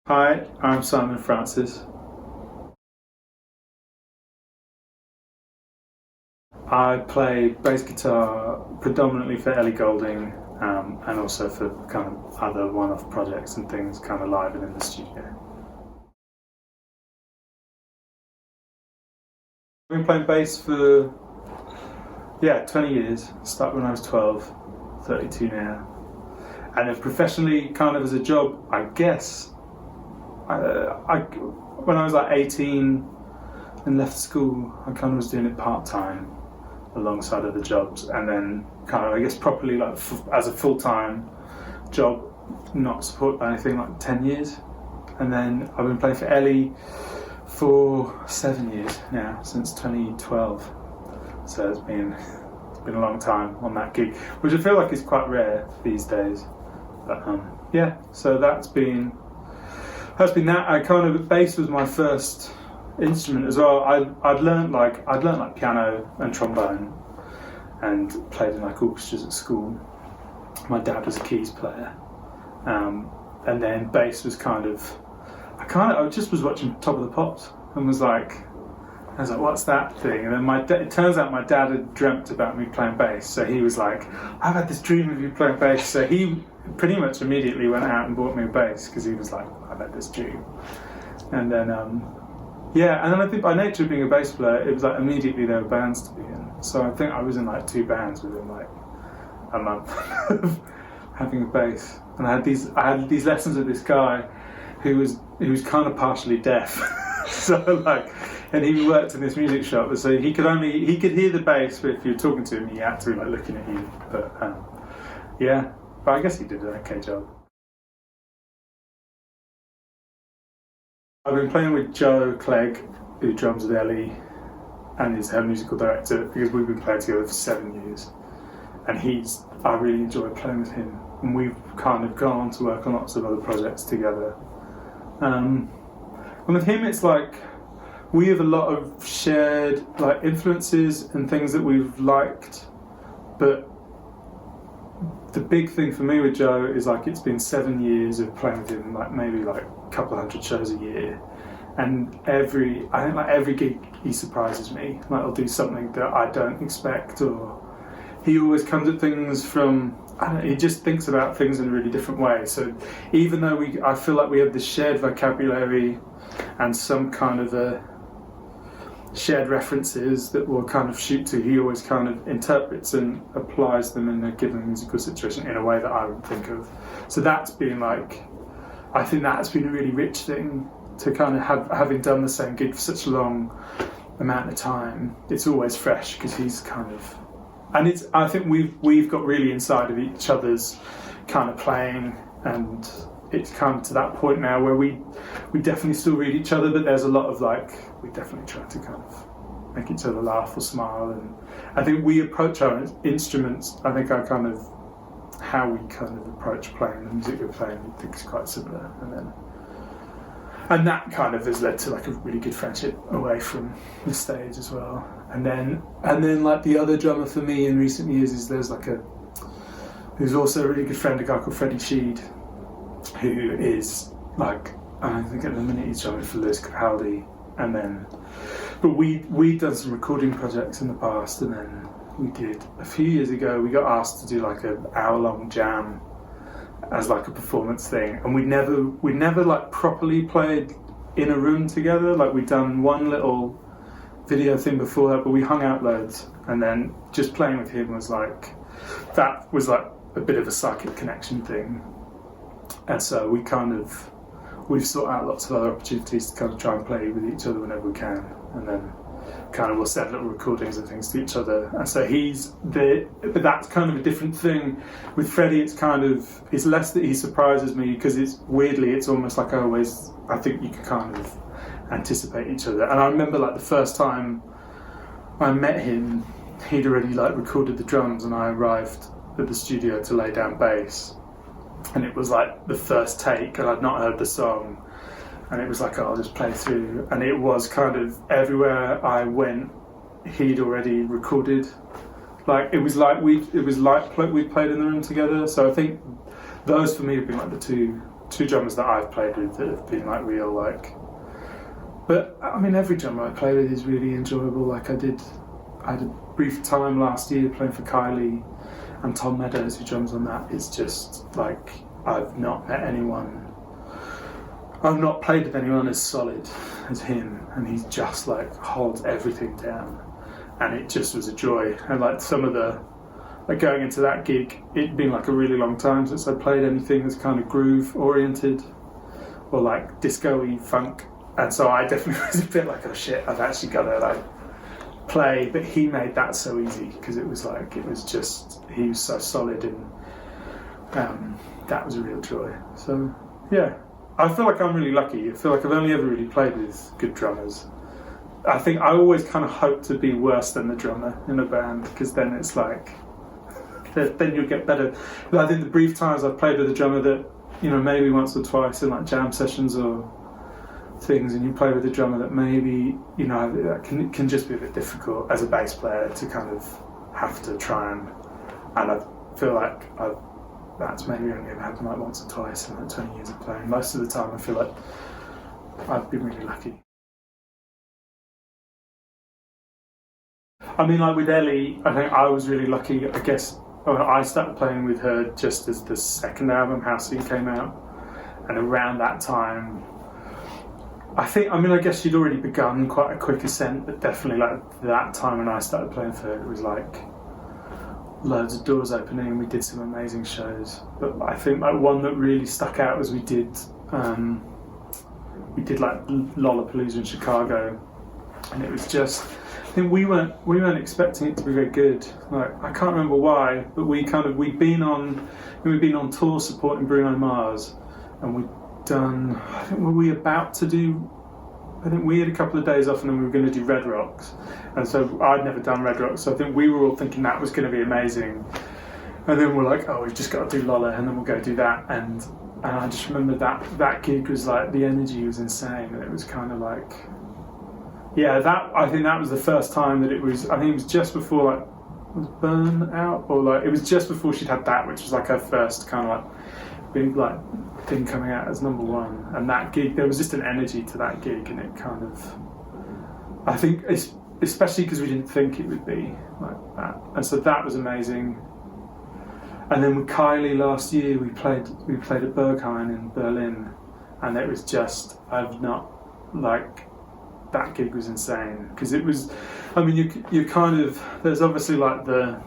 Hi, I'm Simon Francis. I play bass guitar predominantly for Ellie Goulding and also for kind of other one-off projects and things kind of live and in the studio. I've been playing bass for 20 years. Started when I was 12, 32 now. And then professionally, kind of as a job, I guess, when I was like 18 and left school, I kind of was doing it part-time alongside other jobs, and then kind of, I guess, properly like as a full-time job, not supported by anything, like 10 years. And then I've been playing for Ellie for 7 years now, since 2012. So it's been a long time on that gig, which I feel like is quite rare these days. But so that's been that. I kind of, bass was my first instrument as well. I'd learnt like piano and trombone and played in like orchestras at school. My dad was a keys player, and then bass was I just was watching Top of the Pops and was like, what's that thing? And then it turns out my dad had dreamt about me playing bass, so he was like, I've had this dream of you playing bass. So he pretty much immediately went out and bought me a bass because he was like, I've had this dream. And then and then I think by nature of being a bass player, it was like immediately there were bands to be in. So I think I was in like 2 bands within like a month of having a bass. And I had these lessons with this guy who was kind of partially deaf. So like, and he worked in this music shop, so he could hear the bass, but if you were talking to him, he had to be like looking at you. But I guess he did an okay job. I've been playing with Joe Clegg, who drums with Ellie and is her musical director, because we've been playing together for 7 years. And I really enjoy playing with him. And we've kind of gone on to work on lots of other projects together. And with him, it's like we have a lot of shared like influences and things that we've liked. But the big thing for me with Joe is like it's been 7 years of playing with him, like maybe like a couple of hundred shows a year, and I think like every gig he surprises me. Like he'll do something that I don't expect, or he always comes at things from, he just thinks about things in a really different way. So even though I feel like we have this shared vocabulary and some kind of a shared references that we'll kind of shoot to, he always kind of interprets and applies them in a given musical situation in a way that I would think of. So that's been like, I think that's been a really rich thing to kind of having done the same gig for such a long amount of time. It's always fresh because he's kind of, and I think we've got really inside of each other's kind of playing, and it's come to that point now where we definitely still read each other, but there's a lot of like, we definitely try to kind of make each other laugh or smile. And I think we approach our instruments, I think our kind of, how we kind of approach playing the music we're playing, I think is quite similar. And that kind of has led to like a really good friendship away from the stage as well. And then like the other drummer for me in recent years is who's also a really good friend, a guy called Freddie Sheed, who is like, I think at the minute he's drumming for Lewis Capaldi. But we'd done some recording projects in the past, and then we did, a few years ago, we got asked to do like an hour-long jam as like a performance thing, and we'd never like properly played in a room together. Like we'd done one little video thing before that, but we hung out loads, and then just playing with him was like a bit of a psychic connection thing. And so we've sought out lots of other opportunities to kind of try and play with each other whenever we can, and then kind of we'll send little recordings and things to each other. And so but that's kind of a different thing. With Freddie, it's less that he surprises me, because it's almost like I think you can kind of anticipate each other. And I remember like the first time I met him, he'd already like recorded the drums, and I arrived at the studio to lay down bass. And it was like the first take, and I'd not heard the song, and it was like, I'll just play through. And it was kind of everywhere I went, he'd already recorded. Like it was like we'd played in the room together. So I think those for me have been like the two two drummers that I've played with that have been like real like. But I mean, every drummer I play with is really enjoyable. Like I had a brief time last year playing for Kylie and Tom Meadows, who drums on that. It's just like I've not played with anyone as solid as him, and he just like holds everything down, and it just was a joy. And like some of the like going into that gig, it'd been like a really long time since I played anything that's kind of groove oriented or like disco-y funk, and so I definitely was a bit like, oh shit, I've actually got to like play. But he made that so easy because he was so solid, and that was a real joy. So yeah, I feel like I'm really lucky. I feel like I've only ever really played with good drummers. I think I always kind of hope to be worse than the drummer in a band, because then it's like, then you'll get better. But I think the brief times I've played with a drummer that, you know, maybe once or twice in like jam sessions or things, and you play with a drummer that maybe, you know, that can just be a bit difficult as a bass player to kind of have to try and I feel like that's maybe only ever happened like once or twice in like 20 years of playing. Most of the time I feel like I've been really lucky. I mean, like with Ellie, I think I was really lucky. I guess I started playing with her just as the second album, How Soon, came out, and around that time, I guess she'd already begun quite a quick ascent, but definitely like that time when I started playing for her, it was like loads of doors opening, and we did some amazing shows. But I think like one that really stuck out was we did like Lollapalooza in Chicago, and it was just, I think we weren't expecting it to be very good. Like I can't remember why, but we'd been on tour supporting Bruno Mars, and I think we had a couple of days off, and then we were going to do Red Rocks, and so I'd never done Red Rocks, so I think we were all thinking that was going to be amazing, and then we're like, oh, we've just got to do Lolla, and then we'll go do that, and I just remember that gig was like, the energy was insane, and it was kind of like, yeah, I think that was the first time that it was, I think it was just before like, was Burn out, or like, it was just before she'd had that, which was like her first kind of like, big like thing coming out as number one. And that gig, there was just an energy to that gig, and it kind of, I think especially because we didn't think it would be like that, and so that was amazing. And then with Kylie last year, we played at Berghain in Berlin, and it was just, that gig was insane, because it was, I mean, you kind of, there's obviously like the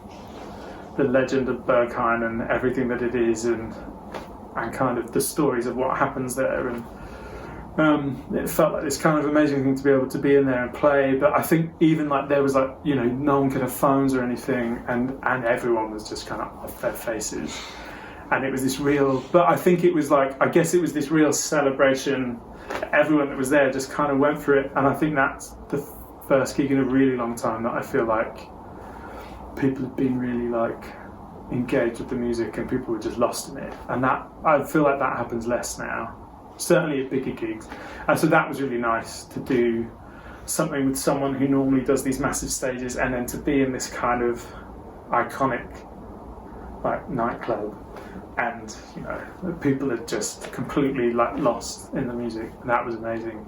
legend of Berghain and everything that it is, and kind of the stories of what happens there, and it felt like this kind of amazing thing to be able to be in there and play. But I think even like there was like, you know, no one could have phones or anything, and everyone was just kind of off their faces, and it was this real, but I think it was like, I guess it was this real celebration. Everyone that was there just kind of went for it, and I think that's the first gig in a really long time that I feel like people have been really like engaged with the music, and people were just lost in it, and that, I feel like that happens less now, certainly at bigger gigs. And so that was really nice to do something with someone who normally does these massive stages, and then to be in this kind of iconic like nightclub, and you know, people are just completely like lost in the music, and that was amazing.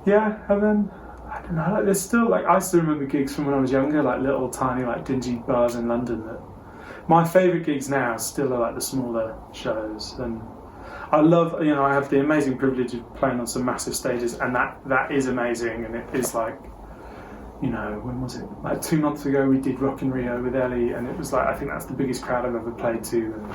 Yeah, and then I don't know, like there's still like, I still remember gigs from when I was younger, like little tiny like dingy bars in London. That my favourite gigs now still are like the smaller shows, and I love, you know, I have the amazing privilege of playing on some massive stages, and that is amazing. And it is like, you know, when was it? Like 2 months ago we did Rock in Rio with Ellie, and it was like, I think that's the biggest crowd I've ever played to. And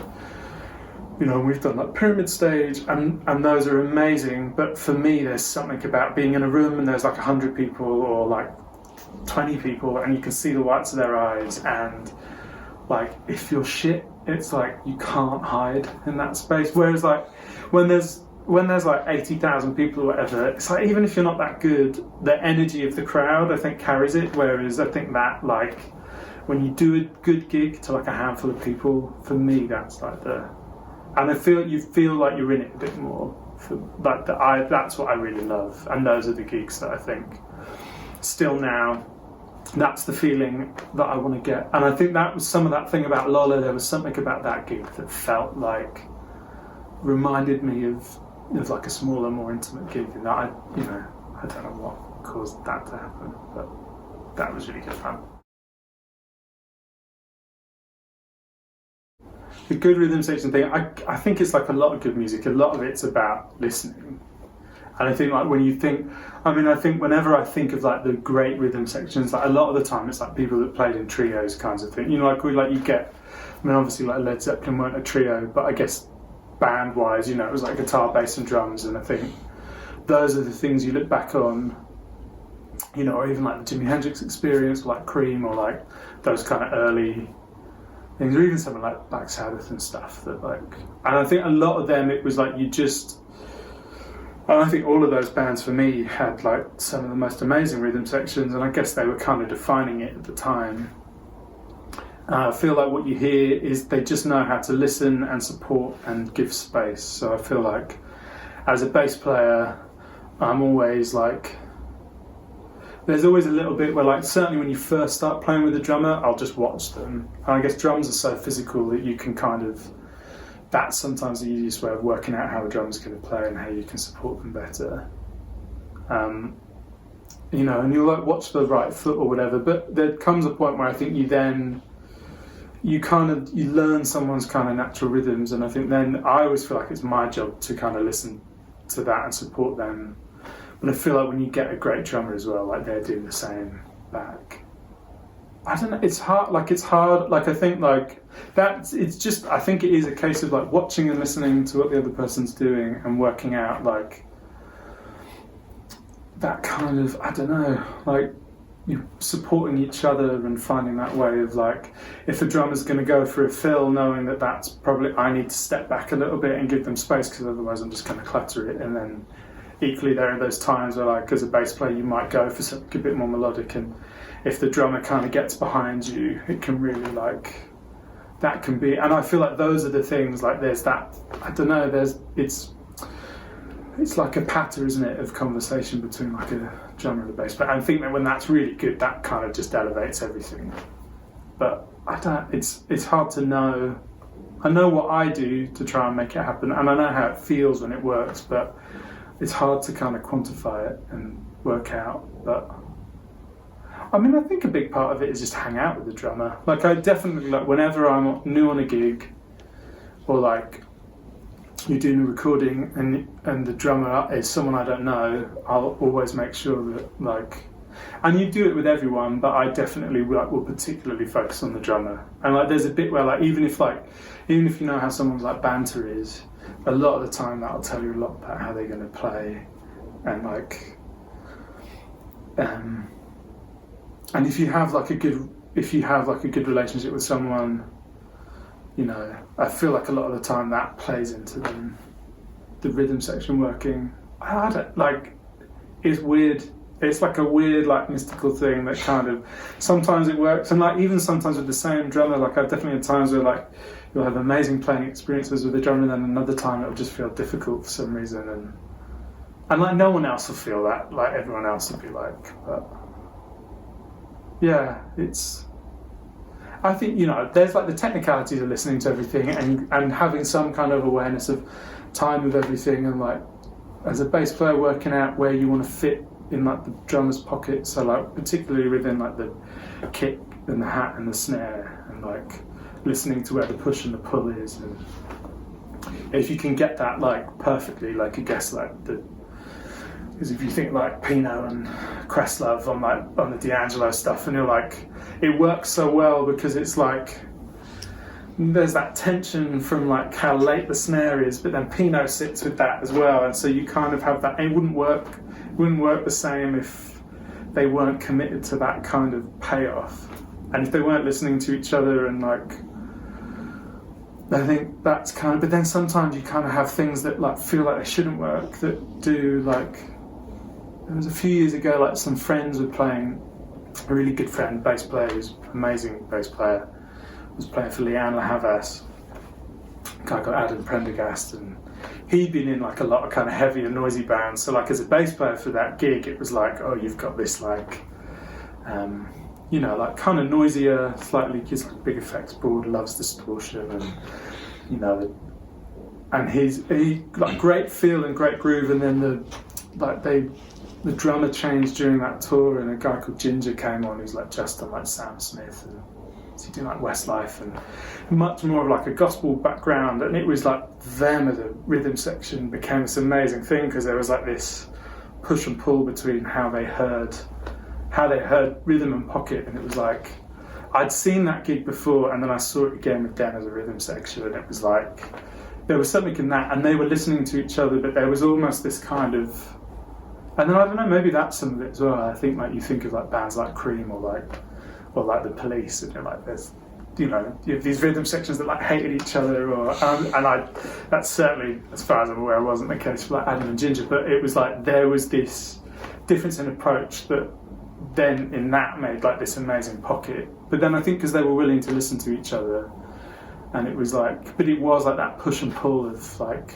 you know, we've done like Pyramid Stage, and those are amazing. But for me, there's something about being in a room and there's like 100 people or like 20 people, and you can see the whites of their eyes, and like if you're shit, it's like you can't hide in that space. Whereas like when there's like 80,000 people or whatever, it's like, even if you're not that good, the energy of the crowd, I think, carries it. Whereas I think that like when you do a good gig to like a handful of people, for me that's like and you feel like you're in it a bit more. That's what I really love, and those are the gigs that I think still now, that's the feeling that I want to get. And I think that was some of that thing about Lolla. There was something about that gig that felt like reminded me of like a smaller, more intimate gig, and I don't know what caused that to happen, but that was really good fun. The good rhythm section thing, I think it's like a lot of good music, a lot of it's about listening. And I think like when you think, I think whenever I think of like the great rhythm sections, like a lot of the time it's like people that played in trios kinds of thing. You get, obviously like Led Zeppelin weren't a trio, but I guess band-wise, it was like guitar, bass and drums, and I think those are the things you look back on, or even like the Jimi Hendrix Experience, or like Cream, or like those kind of early things, or even something like Black Sabbath and stuff that like, and I think a lot of them it was like and I think all of those bands for me had like some of the most amazing rhythm sections, and I guess they were kind of defining it at the time. I feel like what you hear is they just know how to listen and support and give space. So I feel like as a bass player, I'm always like, there's always a little bit where like, certainly when you first start playing with a drummer, I'll just watch them. And I guess drums are so physical that you can kind of, that's sometimes the easiest way of working out how a drummer's going to play and how you can support them better. And you'll like watch the right foot or whatever, but there comes a point where I think you learn someone's kind of natural rhythms, and I think then I always feel like it's my job to kind of listen to that and support them. But I feel like when you get a great drummer as well, like they're doing the same back. I don't know, it's hard, like I think like that, it's just, I think it is a case of like watching and listening to what the other person's doing and working out like that kind of, I don't know, like you're supporting each other and finding that way of like, if the drummer's going to go for a fill, knowing that that's probably, I need to step back a little bit and give them space because otherwise I'm just going to clutter it. And then equally there are those times where like as a bass player you might go for something a bit more melodic, and if the drummer kind of gets behind you, it can really like, that can be, and I feel like those are the things, like there's that, I don't know, it's like a patter, isn't it, of conversation between like a drummer and a bass player. I think that when that's really good, that kind of just elevates everything. But it's hard to know. I know what I do to try and make it happen, and I know how it feels when it works, but it's hard to kind of quantify it and work out. But I think a big part of it is just hang out with the drummer. Like I definitely, like whenever I'm new on a gig, or like you're doing a recording and the drummer is someone I don't know, I'll always make sure that like, and you do it with everyone, but I definitely will particularly focus on the drummer. And like there's a bit where like even if you know how someone's like banter is, a lot of the time that'll tell you a lot about how they're going to play, and like and if you have like a good relationship with someone, I feel like a lot of the time that plays into the rhythm section working. I don't, like, it's weird. It's like a weird, like, mystical thing that kind of, sometimes it works, and like even sometimes with the same drummer, like I've definitely had times where like you'll have amazing playing experiences with the drummer, and then another time it'll just feel difficult for some reason, and like no one else will feel that, like everyone else will be like, but yeah, it's, I think, there's like the technicalities of listening to everything and having some kind of awareness of time of everything, and like as a bass player working out where you want to fit in like the drummer's pocket, so like particularly within like the kick and the hat and the snare, and like listening to where the push and the pull is, and if you can get that like perfectly, like I guess like because if you think like Pino and Questlove on the D'Angelo stuff, and you're like, it works so well because it's like there's that tension from like how late the snare is, but then Pino sits with that as well, and so you kind of have that. It wouldn't work the same if they weren't committed to that kind of payoff, and if they weren't listening to each other, and like I think that's kind of. But then sometimes you kind of have things that like feel like they shouldn't work that do. Like there was a few years ago, like some friends were playing. A really good friend, bass player, who's an amazing bass player, was playing for Leanne La Havas, a guy called Adam Prendergast, and he'd been in like a lot of kind of heavy and noisy bands. So like as a bass player for that gig, it was like, oh, you've got this like, like kind of noisier, slightly, just like big effects board, loves distortion, and and he like great feel and great groove, and then the drummer changed during that tour, and a guy called Ginger came on who's like just on like Sam Smith and he did like Westlife and much more of like a gospel background, and it was like them as a rhythm section became this amazing thing because there was like this push and pull between how they heard rhythm and pocket, and it was like I'd seen that gig before and then I saw it again with them as a rhythm section, and it was like there was something in that, and they were listening to each other, but there was almost this kind of, and then I don't know, maybe that's some of it as well. I think like you think of like bands like Cream or like the Police, and you're like there's you have these rhythm sections that like hated each other, or that's certainly, as far as I'm aware, wasn't the case for like Adam and Ginger, but it was like there was this difference in approach that then in that made like this amazing pocket. But then I think because they were willing to listen to each other, and it was like, but it was like that push and pull of like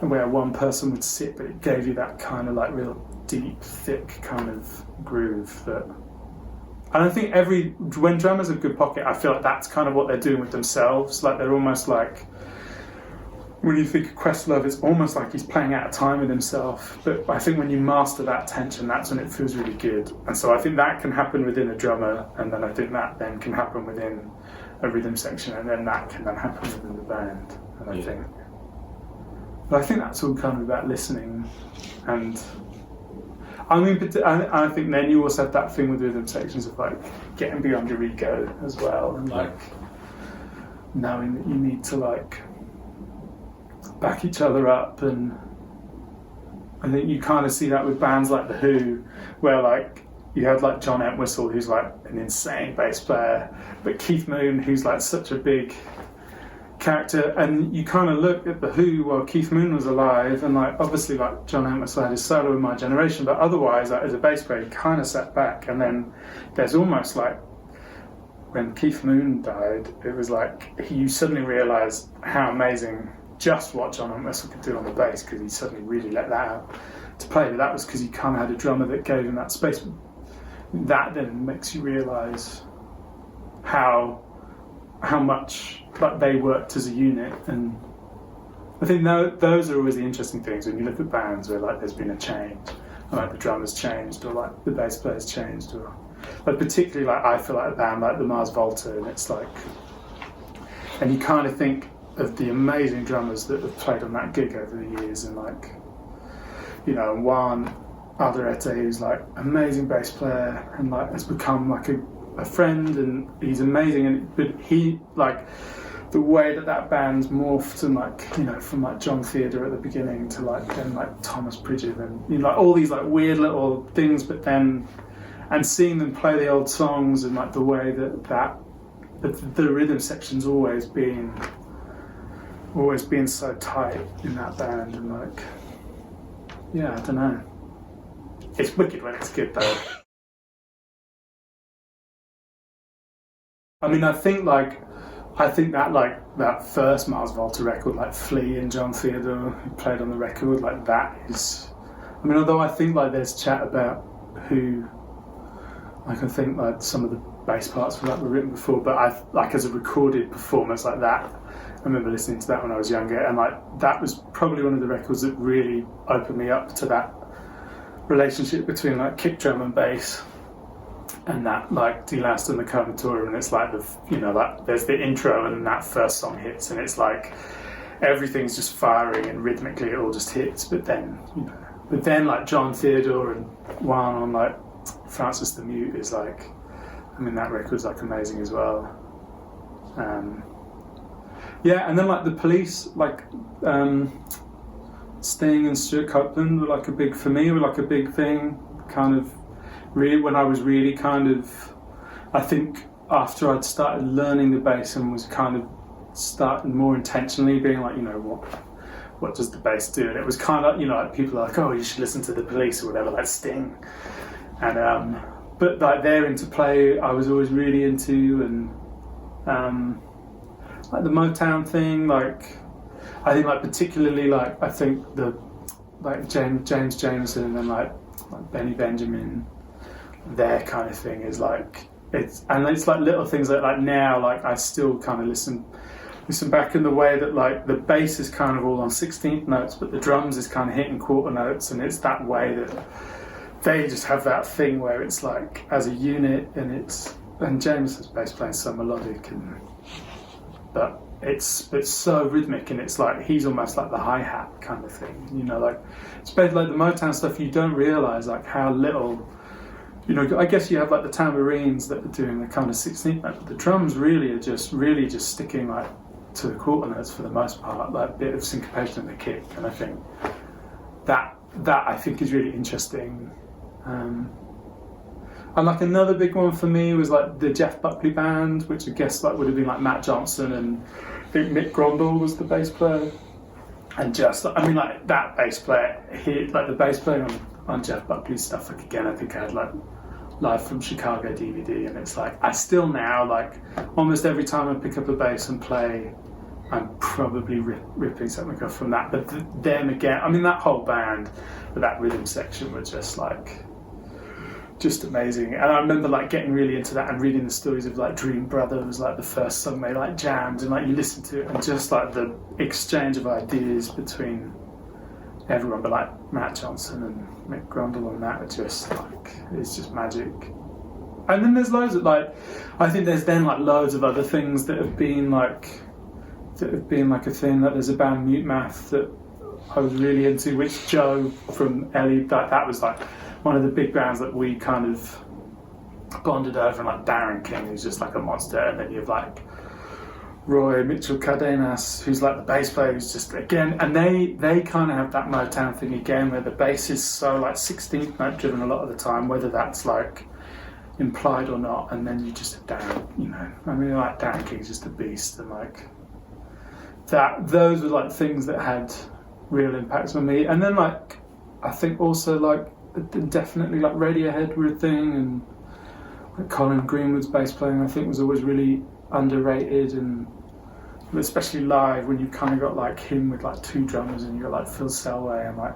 where one person would sit, but it gave you that kind of like real deep, thick kind of groove that. And I think when drummers have good pocket, I feel like that's kind of what they're doing with themselves. Like they're almost like, when you think of Questlove, it's almost like he's playing out of time with himself. But I think when you master that tension, that's when it feels really good. And so I think that can happen within a drummer, and then I think that then can happen within a rhythm section, and then that can then happen within the band. And I think that's all kind of about listening. And I mean, I think then you also have that thing with rhythm sections of like getting beyond your ego as well, and like knowing that you need to like back each other up. And I think you kind of see that with bands like The Who, where like you had like John Entwistle, who's like an insane bass player, but Keith Moon, who's like such a big character, and you kind of look at The Who while Keith Moon was alive, and like obviously like John Entwistle had his solo in My Generation, but otherwise like, as a bass player he kind of sat back. And then there's almost like when Keith Moon died, it was like you suddenly realise how amazing just what John Entwistle could do on the bass, because he suddenly really let that out to play. But that was because he kind of had a drummer that gave him that space. That then makes you realise how much like they worked as a unit. And I think those are always the interesting things when you look at bands where like there's been a change, or like the drummer's changed, or like the bass player's changed, or like particularly like I feel like a band like the Mars Volta, and it's like, and you kind of think of the amazing drummers that have played on that gig over the years, and like Juan Alderete, who's like amazing bass player and like has become like a friend, and he's amazing. But he like the way that band's morphed, and like from like John Theodore at the beginning to like then like Thomas Pridgeon, and like all these like weird little things, but then and seeing them play the old songs, and like the way that the rhythm section's always been so tight in that band, and like I don't know. It's wicked when it's good though. I mean, I think that first Mars Volta record, like Flea and John Theodore, who played on the record, like that is. I mean, although I think like there's chat about who, like I think like some of the bass parts for that were written before, but I like as a recorded performance like that. I remember listening to that when I was younger, and like that was probably one of the records that really opened me up to that relationship between like kick drum and bass, and that like De Last and the Comatorium, and it's like like there's the intro and that first song hits, and it's like everything's just firing and rhythmically it all just hits, but then like John Theodore and Juan on like Francis the Mute is like, I mean that record's like amazing as well. And then like the Police, like Sting and Stuart Copeland were like a big thing, kind of really when I was really kind of, I think after I'd started learning the bass and was kind of starting more intentionally being like, what does the bass do? And it was kind of, like people are like, oh, you should listen to the Police or whatever, like Sting. And but like their interplay I was always really into, and like the Motown thing, like I think like particularly like I think the like James Jameson and then like Benny Benjamin, their kind of thing is like it's like little things that like now like I still kind of listen listen back in the way that like the bass is kind of all on 16th notes, but the drums is kind of hitting quarter notes, and it's that way that they just have that thing where it's like as a unit, and James's bass playing so melodic, but it's so rhythmic, and it's like he's almost like the hi-hat kind of thing, you know, like it's basically like the Motown stuff. You don't realise like how little, you know, I guess you have like the tambourines that are doing the kind of 16th note, but the drums really are just sticking like to the quarter notes for the most part, like a bit of syncopation in the kick, and I think that I think is really interesting. And like another big one for me was like the Jeff Buckley band, which I guess like would have been like Matt Johnson, and I think Mick Grondal was the bass player. And just, I mean, like that bass player, like the bass playing on Jeff Buckley's stuff, like again, I think I had like Live from Chicago DVD, and it's like I still now, like almost every time I pick up a bass and play, I'm probably ripping something off from that. But then again, I mean, that whole band, but that rhythm section was just amazing. And I remember like getting really into that and reading the stories of like Dream Brother was like the first song they like jammed, and like you listen to it and just like the exchange of ideas between everyone, but like Matt Johnson and Mick Grondal and that are just like, it's just magic. And then there's loads of like, I think there's then like loads of other things that have been like a thing. Like there's a band Mute Math that I was really into, which Joe from Ellie, that was like one of the big bands that we kind of bonded over, and like Darren King, who's just like a monster, and then you have like Roy Mitchell Cardenas, who's like the bass player, who's just again, and they kind of have that Motown thing again, where the bass is so like 16th note driven a lot of the time, whether that's like implied or not, and then you just have Darren, you know, I mean, like Darren King's just a beast, and like that, those were like things that had real impacts on me. And then like I think also like definitely like Radiohead were a thing, and like Colin Greenwood's bass playing I think was always really underrated, and especially live when you kind of got like him with like two drummers, and you got like Phil Selway, and like,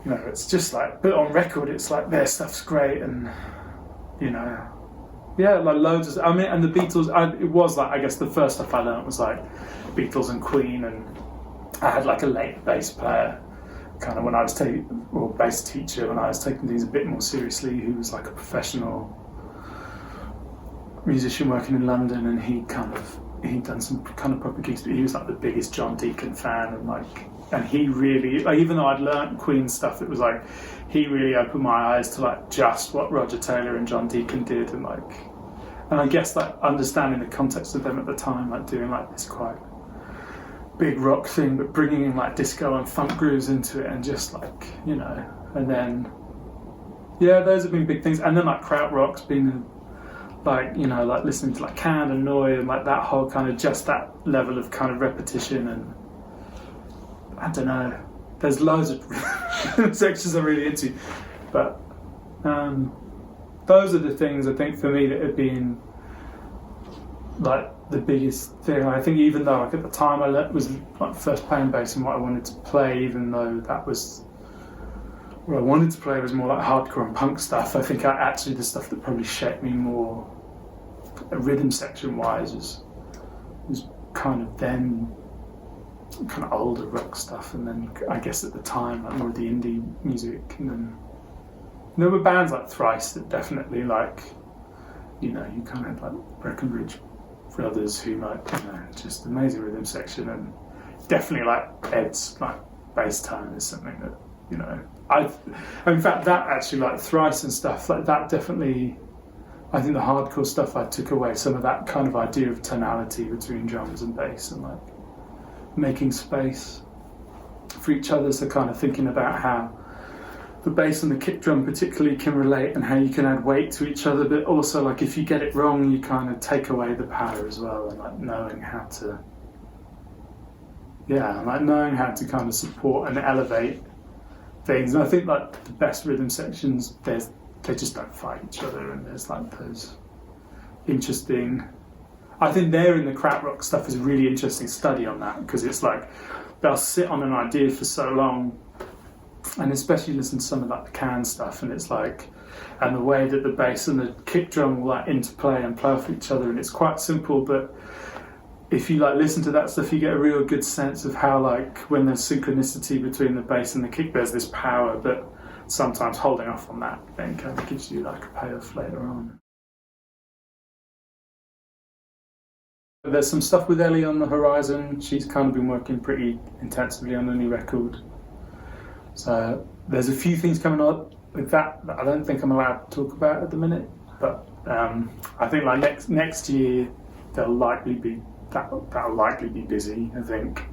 you know, it's just like, but on record it's like their stuff's great, and you know, yeah, like loads of, I mean, and the Beatles, it was like, I guess the first stuff I learned was like Beatles and Queen, and I had like a late bass player kind of when I was or bass teacher when I was taking things a bit more seriously, who was like a professional musician working in London, and he'd done some kind of proper gigs, but he was like the biggest John Deacon fan, and he really, like, even though I'd learnt Queen stuff, it was like he really opened my eyes to like just what Roger Taylor and John Deacon did, and I guess like understanding the context of them at the time, like doing like this quite big rock thing, but bringing in like disco and funk grooves into it, and just like, you know, and then yeah, those have been big things. And then like krautrock's been like, you know, like listening to like Canned and Noy, and like that whole kind of just that level of kind of repetition, and I don't know, there's loads of sections I'm really into, but those are the things I think for me that have been like the biggest thing. I think even though like at the time I was like first playing bass and what I wanted to play, even though that was what I wanted to play was more like hardcore and punk stuff, I think actually the stuff that probably shaped me more rhythm section wise was kind of then kind of older rock stuff, and then I guess at the time like more of the indie music, and then there were bands like Thrice that definitely like, you know, you kind of had like Breckenridge Brothers who like, you know, just amazing rhythm section, and definitely like Ed's like bass tone is something that, you know, in fact that actually like Thrice and stuff like that, definitely I think the hardcore stuff I took away some of that kind of idea of tonality between drums and bass, and like making space for each other, so kind of thinking about how the bass and the kick drum particularly can relate, and how you can add weight to each other, but also like if you get it wrong you kind of take away the power as well, and like knowing how to kind of support and elevate things. And I think like the best rhythm sections, they just don't fight each other, and there's like those interesting, I think there in the krautrock stuff is a really interesting study on that, because it's like they'll sit on an idea for so long, and especially listen to some of like the Can stuff, and it's like, and the way that the bass and the kick drum will like interplay and play off each other, and it's quite simple, but if you like listen to that stuff, you get a real good sense of how like when there's synchronicity between the bass and the kick, there's this power, but sometimes holding off on that then kind of gives you like a payoff later on. There's some stuff with Ellie on the horizon. She's kind of been working pretty intensively on a new record. So there's a few things coming up with that I don't think I'm allowed to talk about at the minute, but I think like next year that'll likely be busy, I think.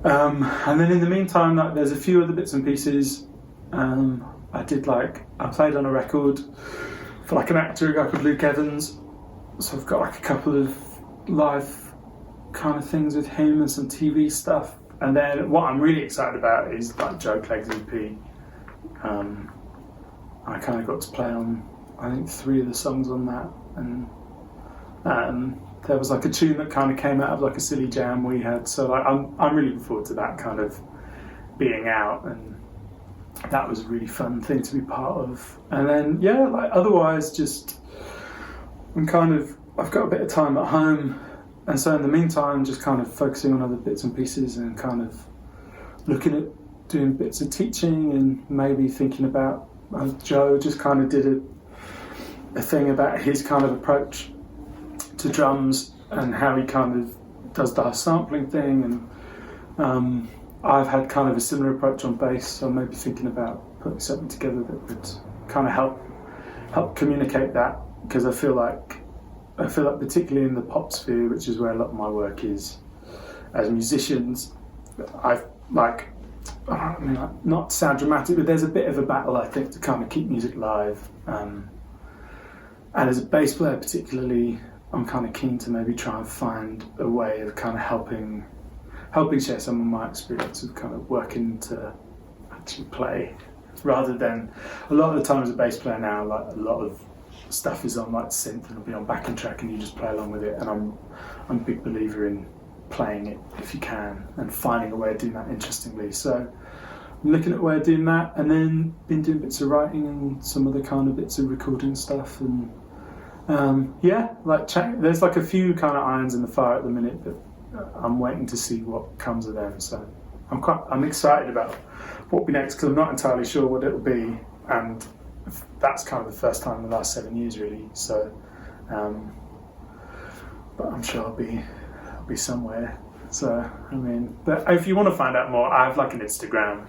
And then in the meantime, like, there's a few other bits and pieces. I played on a record for like an actor, a guy called Luke Evans. So I've got like a couple of live kind of things with him and some TV stuff. And then what I'm really excited about is like Joe Clegg's EP. I kind of got to play on, I think, 3 of the songs on that, and there was like a tune that kind of came out of like a silly jam we had. So like I'm really looking forward to that kind of being out, and that was a really fun thing to be part of. And then yeah, like otherwise just I've got a bit of time at home, and so in the meantime just kind of focusing on other bits and pieces and kind of looking at doing bits of teaching and maybe thinking about Joe just kind of did a thing about his kind of approach to drums and how he kind of does the sampling thing, and I've had kind of a similar approach on bass, so maybe thinking about putting something together that would kind of help communicate that, because I feel like particularly in the pop sphere, which is where a lot of my work is, as musicians, I've like, I mean, like, not to sound dramatic, but there's a bit of a battle, I think, to kind of keep music live. And as a bass player particularly, I'm kind of keen to maybe try and find a way of kind of helping share some of my experience of kind of working to actually play, rather than a lot of the time as a bass player now, like a lot of stuff is on like synth and it'll be on backing track and you just play along with it, and I'm a big believer in playing it if you can and finding a way of doing that interestingly. So I'm looking at a way of doing that, and then been doing bits of writing and some other kind of bits of recording stuff, and there's like a few kind of irons in the fire at the minute, but I'm waiting to see what comes of them. So I'm excited about what will be next, because I'm not entirely sure what it'll be, and that's kind of the first time in the last 7 years really. So but I'm sure I'll be somewhere. So I mean, but if you want to find out more, I have like an Instagram,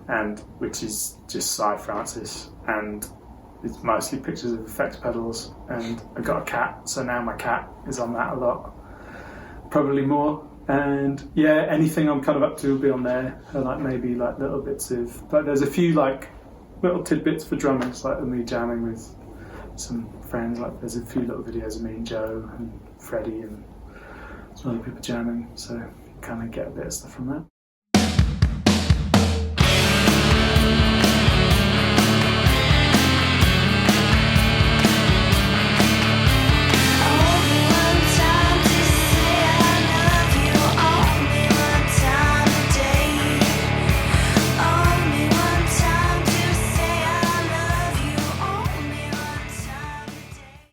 and which is just Cy Francis, and it's mostly pictures of effects pedals, and I've got a cat, so now my cat is on that a lot, probably more. And yeah, anything I'm kind of up to will be on there, and like maybe like little bits of, but there's a few like little tidbits for drummers, like me jamming with some friends. Like there's a few little videos of me and Joe and Freddie and some other people jamming, so you kind of get a bit of stuff from that.